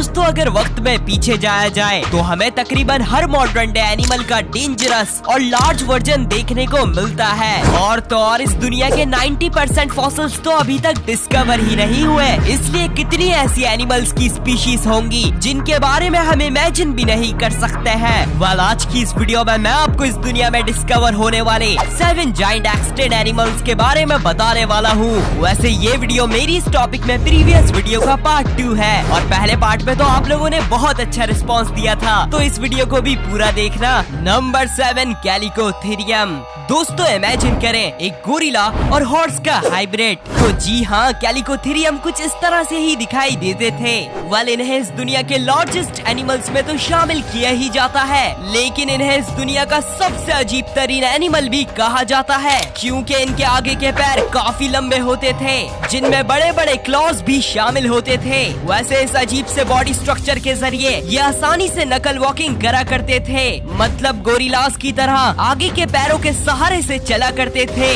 दोस्तों अगर वक्त में पीछे जाया जाए तो हमें तकरीबन हर मॉडर्न डे एनिमल का डेंजरस और लार्ज वर्जन देखने को मिलता है। और तो और इस दुनिया के 90% फॉसिल्स तो अभी तक डिस्कवर ही नहीं हुए, इसलिए कितनी ऐसी एनिमल्स की स्पीशीज होंगी जिनके बारे में हम इमेजिन भी नहीं कर सकते हैं। आज की इस वीडियो में मैं आपको इस दुनिया में डिस्कवर होने वाले 7 जायंट एक्सटिंक्ट एनिमल्स के बारे में बताने वाला हूँ। वैसे ये वीडियो मेरी इस टॉपिक में प्रीवियस वीडियो का पार्ट 2 है और पहले पार्ट में तो आप लोगों ने बहुत अच्छा रिस्पांस दिया था, तो इस वीडियो को भी पूरा देखना। नंबर 7, कैलिकोथेरियम। दोस्तों इमेजिन करें एक गोरिल्ला और हॉर्स का हाइब्रिड। तो जी हाँ, कैलिकोथेरियम कुछ इस तरह से ही दिखाई देते थे। इन्हें इस दुनिया के लार्जेस्ट एनिमल्स में तो शामिल किया ही जाता है, लेकिन इन्हें इस दुनिया का सबसे अजीब तरीन एनिमल भी कहा जाता है, क्योंकि इनके आगे के पैर काफी लंबे होते थे जिनमें बड़े बड़े क्लॉज भी शामिल होते थे। वैसे इस अजीब से बॉडी स्ट्रक्चर के जरिए ये आसानी से नकल वॉकिंग करा करते थे, मतलब गोरिल्लास की तरह आगे के पैरों के सहारे से चला करते थे।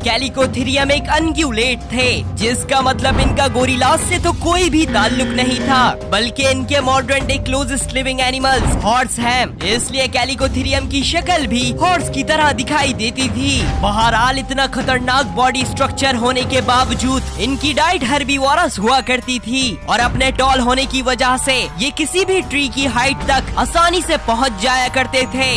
कैलिकोथेरियम एक अनग्यूलेट थे, जिसका मतलब इनका गोरिल्लास से तो कोई भी ताल्लुक नहीं था, बल्कि इनके modern day closest living animals horse हैं, इसलिए कैलिकोथेरियम की शक्ल भी हॉर्स की तरह दिखाई देती थी। बहरहाल इतना खतरनाक बॉडी स्ट्रक्चर होने के बावजूद इनकी डाइट हर्बीवोरस हुआ करती थी और अपने टॉल होने की वजह से ये किसी भी ट्री की हाइट तक आसानी से पहुंच जाया करते थे।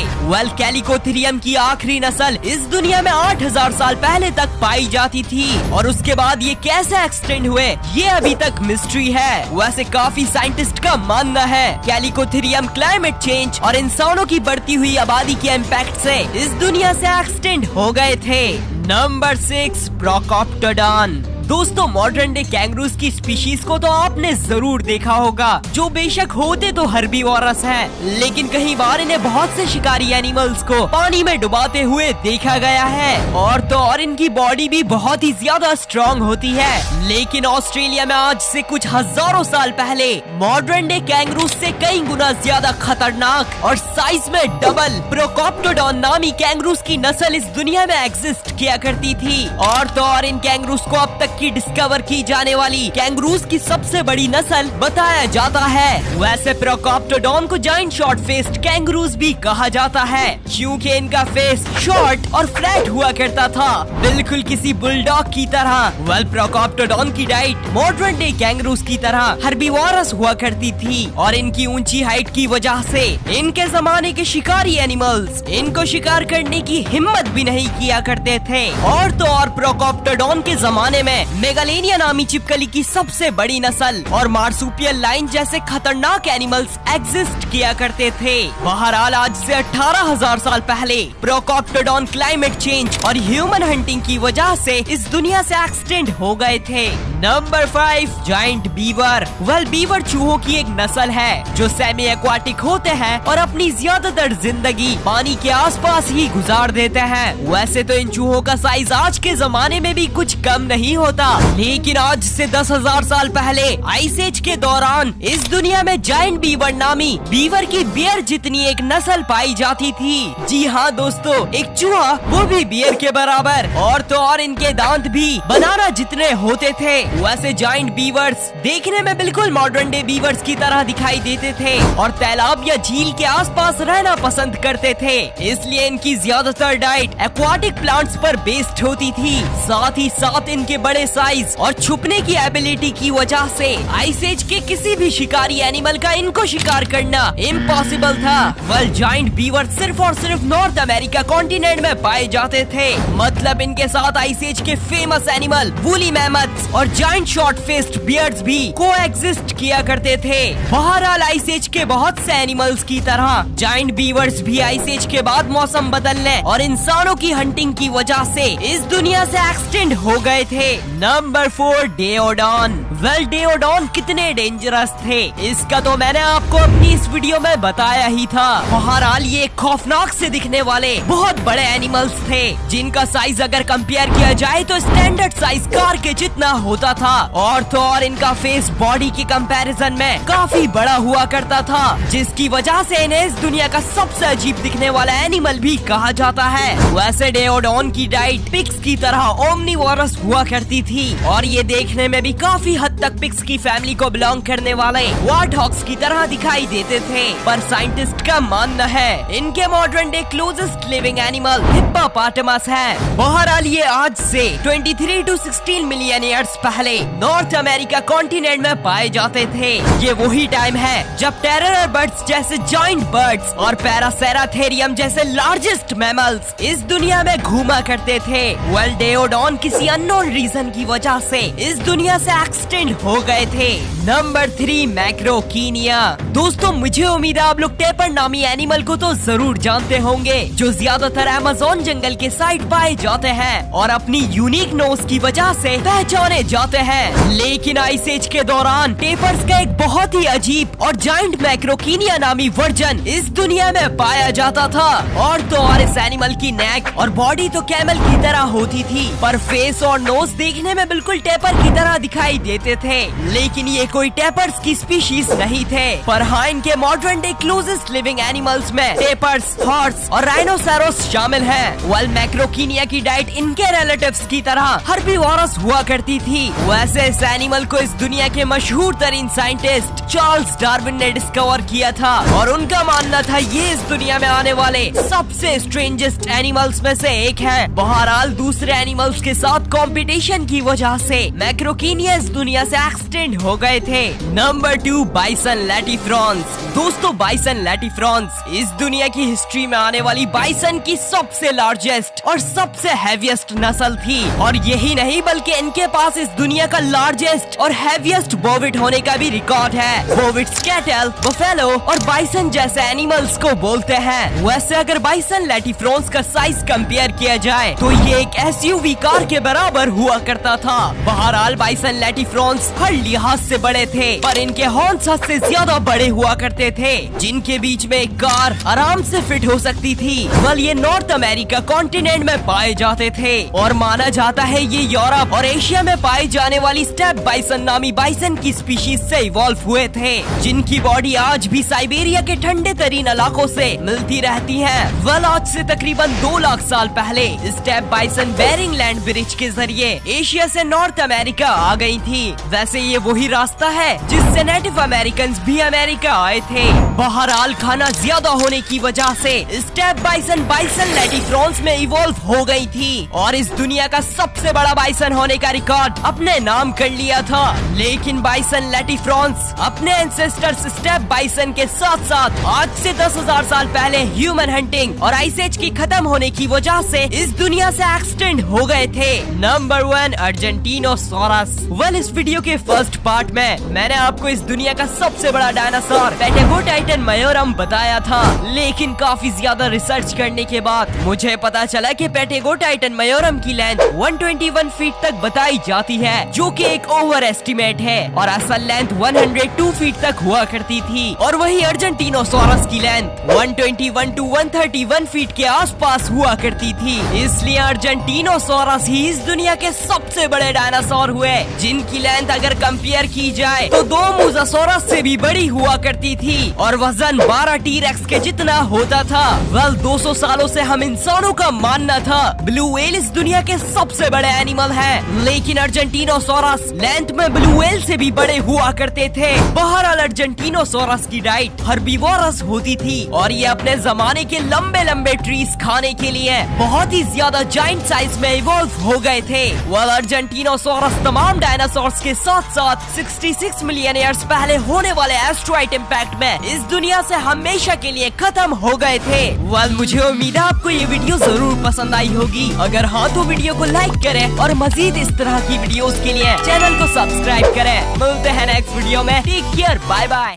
कैलिकोथेरियम की आखिरी नस्ल इस दुनिया में 8000 साल पहले तक पाई जाती थी और उसके बाद ये कैसे एक्सटेंड हुए ये अभी तक मिस्ट्री है। वैसे काफी साइंटिस्ट का मानना है कैलिकोथेरियम क्लाइमेट चेंज और इंसानों की बढ़ती हुई आबादी के इम्पैक्ट से इस दुनिया से एक्सटेंड हो गए थे। नंबर 6, ब्रोकोप्टोडॉन। दोस्तों मॉडर्न डे कैंगरूज की स्पीशीज को तो आपने जरूर देखा होगा, जो बेशक होते तो हर्बीवोरस हैं, लेकिन कई बार इन्हें बहुत से शिकारी एनिमल्स को पानी में डुबाते हुए देखा गया है। और तो और इनकी बॉडी भी बहुत ही ज्यादा स्ट्रॉन्ग होती है, लेकिन ऑस्ट्रेलिया में आज से कुछ हजारों साल पहले मॉडर्न डे कैंगरूज से कई गुना ज्यादा खतरनाक और साइज में डबल ब्रोकोप्टोडॉन नामी कैंगरूज की नस्ल इस दुनिया में एग्जिस्ट किया करती थी। और तो और इन कैंगरूज को अब तक की डिस्कवर की जाने वाली कैंगरूज की सबसे बड़ी नस्ल बताया जाता है। वैसे ब्रोकोप्टोडॉन को जायंट शॉर्ट फेस्ड कैंगरूज भी कहा जाता है, क्योंकि इनका फेस शॉर्ट और फ्लैट हुआ करता था, बिल्कुल किसी बुलडॉग की तरह। ब्रोकोप्टोडॉन की डाइट मॉडर्न डे कैंगरूज की तरह हर्बीवोरस हुआ करती थी और इनकी ऊंची हाइट की वजह से इनके जमाने के शिकारी एनिमल्स इनको शिकार करने की हिम्मत भी नहीं किया करते थे। और तो और ब्रोकोप्टोडॉन के जमाने में मेगालेनिया नामी छिपकली की सबसे बड़ी नस्ल और मार्सुपियल लाइन जैसे खतरनाक एनिमल्स एग्जिस्ट किया करते थे। बहरहाल आज से 18,000 साल पहले ब्रोकोप्टोडॉन क्लाइमेट चेंज और ह्यूमन हंटिंग की वजह से इस दुनिया से एक्सटेंड हो गए थे। Number 5, giant beaver. बीवर चूहों की एक नस्ल है जो सेमी एक्वाटिक होते हैं और अपनी ज्यादातर जिंदगी पानी के आसपास ही गुजार देते हैं। वैसे तो इन चूहों का साइज आज के जमाने में भी कुछ कम नहीं होता, लेकिन आज से 10,000 साल पहले आइस एज के दौरान इस दुनिया में जायंट बीवर नामी बीवर की बियर जितनी एक नस्ल पाई जाती थी। जी हाँ दोस्तों, एक चूहा वो भी बियर के बराबर, और तो और इनके दांत भी बनाना जितने होते थे। वैसे जायंट बीवर्स देखने में बिल्कुल मॉडर्न डे बीवर्स की तरह दिखाई देते थे और तालाब या झील के आसपास रहना पसंद करते थे, इसलिए इनकी ज्यादातर डाइट एक्वाटिक प्लांट्स पर बेस्ड होती थी। साथ ही साथ इनके बड़े साइज और छुपने की एबिलिटी की वजह से आइस एज के किसी भी शिकारी एनिमल का इनको शिकार करना इम्पॉसिबल था। जायंट बीवर सिर्फ और सिर्फ नॉर्थ अमेरिका कॉन्टिनेंट में पाए जाते थे, मतलब इनके साथ आइस एज के फेमस एनिमल वूली मैमथ्स और जायंट शॉर्ट फेस्ड बियर्ड्स भी कोएग्जिस्ट किया करते थे। बहरहाल आइस एज के बहुत से एनिमल्स की तरह जायंट बीवर्स भी आइस एज के बाद मौसम बदलने और इंसानों की हंटिंग की वजह से इस दुनिया से एक्सटेंड हो गए थे। नंबर 4, डेओडॉन। डेओडॉन कितने डेंजरस थे इसका तो मैंने आपको अपनी इस वीडियो में बताया ही था। बहरहाल ये खौफनाक से दिखने वाले बहुत बड़े एनिमल्स थे, जिनका साइज अगर कंपेयर किया जाए तो स्टैंडर्ड साइज कार के जितना होता था। और तो और इनका फेस बॉडी के कंपैरिजन में काफी बड़ा हुआ करता था, जिसकी वजह से इन्हें इस दुनिया का सबसे अजीब दिखने वाला एनिमल भी कहा जाता है। वैसे डेओडॉन की डाइट पिग्स की तरह ओमनीवोरस हुआ करती थी और ये देखने में भी काफी हद तक पिग्स की फैमिली को बिलोंग करने वाले वार्टहॉग्स की तरह दिखाई देते थे। पर साइंटिस्ट का मानना है इनके modern day closest living animal hippopotamus है। बहरहाल ये आज से 23 to 16 मिलियन ईयर्स पहले नॉर्थ अमेरिका कॉन्टिनेंट में पाए जाते थे। ये वही टाइम है जब टेरर बर्ड्स जैसे जाइंट बर्ड्स और पैरासेराथेरियम जैसे लार्जेस्ट मैमल्स इस दुनिया में घूमा करते थे। डेओडॉन किसी अननोन रीजन की वजह से इस दुनिया से एक्सटेंड हो गए थे। नंबर 3 मैक्रोकीनिया। दोस्तों मुझे उम्मीद है आप लोग टेपर नामी एनिमल को तो जरूर जानते होंगे, जो ज्यादातर अमेज़न जंगल के साइड पाए जाते हैं और अपनी यूनिक नोज की वजह से पहचाने जाते हैं। लेकिन आइस एज के दौरान टेपर्स का एक बहुत ही अजीब और जाइंट मैक्रोकीनिया नामी वर्जन इस दुनिया में पाया जाता था। और तो और इस एनिमल की नेक और बॉडी तो कैमल की तरह होती थी, पर फेस और नोज देखने में बिल्कुल टेपर की तरह दिखाई देते थे। लेकिन ये कोई टेपर्स की स्पीशीज नहीं थे, पर हाँ इनके modern day closest living animals में टेपर्स, हॉर्स और राइनोसेरोस शामिल हैं। वेल मैक्रोकीनिया की डाइट इनके रिलेटिव्स की तरह हर्बीवोरस हुआ करती थी। वैसे इस एनिमल को इस दुनिया के मशहूर तरीन साइंटिस्ट चार्ल्स डार्विन ने डिस्कवर किया था और उनका मानना था ये इस दुनिया में आने वाले सबसे स्ट्रेंजेस्ट एनिमल्स में से एक है। बहरहाल दूसरे एनिमल्स के साथ कंपटीशन की वजह से मैक्रोकीनिया इस दुनिया से एक्सटेंड हो गए थे। Number 2 bison latifrons. दोस्तों बाइसन लैटीफ्रॉन्स इस दुनिया की हिस्ट्री में आने वाली बाइसन की सबसे लार्जेस्ट और सबसे हैवीएस्ट नस्ल थी। और यही नहीं बल्कि इनके पास इस दुनिया का लार्जेस्ट और हैवीएस्ट बोविड होने का भी रिकॉर्ड है। बोविड्स कैटल, बफेलो और बाइसन जैसे एनिमल्स को बोलते हैं। वैसे अगर बाइसन लैटीफ्रॉन्स का साइज कंपेयर किया जाए तो ये एक एसयूवी कार के बराबर हुआ करता था। बहरहाल बाइसन लैटीफ्रॉन्स हर लिहाज से बड़े थे, पर इनके हॉर्न्स हद से ज्यादा बड़े हुआ करते थे, जिनके बीच में एक कार आराम से फिट हो सकती थी। वल ये नॉर्थ अमेरिका कॉन्टिनेंट में पाए जाते थे और माना जाता है ये यूरोप और एशिया में पाए जाने वाली स्टेप बाइसन नामी बाइसन की स्पीशीज से इवॉल्व हुए थे, जिनकी बॉडी आज भी साइबेरिया के ठंडे तरीन इलाकों से मिलती रहती है। वल आज से तकरीबन 2 लाख साल पहले step bison Bering land bridge के जरिए एशिया से नॉर्थ अमेरिका आ गई थी। वैसे ये वही रास्ता है जिससे नेटिव अमेरिकन भी अमेरिका आए थे। बहरहाल खाना ज्यादा होने की वजह से स्टेप बाइसन बाइसन लैटीफ्रॉन्स में इवॉल्व हो गई थी और इस दुनिया का सबसे बड़ा बाइसन होने का रिकॉर्ड अपने नाम कर लिया था। लेकिन बाइसन लैटीफ्रॉन्स अपने एंसेस्टर्स स्टेप बाइसन के साथ साथ आज से 10,000 साल पहले ह्यूमन हंटिंग और आइस एज की खत्म होने की वजह से इस दुनिया से एक्सटेंड हो गए थे। नंबर 1 अर्जेंटीनोसॉरस। वेल इस वीडियो के फर्स्ट पार्ट में मैंने आपको इस दुनिया का सबसे बड़ा डायनासोर पैटेगोटाइटन मायोरम बताया था, लेकिन काफी ज्यादा रिसर्च करने के बाद मुझे पता चला कि पैटेगोटाइटन मायोरम की लेंथ 121 फीट तक बताई जाती है, जो कि एक ओवर एस्टिमेट है और असल लेंथ 102 फीट तक हुआ करती थी। और वही अर्जेंटीनोसॉरस की लेंथ 121 to 131 फीट के आसपास हुआ करती थी। इसलिए अर्जेंटीनोसॉरस ही इस दुनिया के सबसे बड़े डायनासोर हुए, जिनकी लेंथ अगर कंपेयर की जाए तो 2 मोसासॉरस से भी बड़ी हुआ करती थी और वजन 12 टीरेक्स के जितना होता था। वेल 200 सालों से हम इंसानों का मानना था ब्लू व्हेल इस दुनिया के सबसे बड़े एनिमल है, लेकिन अर्जेंटीनोसॉरस लेंथ में ब्लू व्हेल से भी बड़े हुआ करते थे। बहरहाल अर्जेंटीनोसॉरस की डाइट हर्बीवोरस होती थी और ये अपने जमाने के लंबे लंबे ट्रीज खाने के लिए बहुत ही ज्यादा जाइंट साइज में इवॉल्व हो गए थे। वेल अर्जेंटीनोसॉरस तमाम डायनासोर्स के साथ साथ 66 मिलियन ईयर्स पहले होने वाले एस्ट्रॉइड इम्पैक्ट में इस दुनिया से हमेशा के लिए खत्म हो गए थे। वेल मुझे उम्मीद है आपको ये वीडियो जरूर पसंद आई होगी। अगर हाँ तो वीडियो को लाइक करें और मजीद इस तरह की वीडियोस के लिए चैनल को सब्सक्राइब करें। मिलते हैं नेक्स्ट वीडियो में। Take care, bye bye.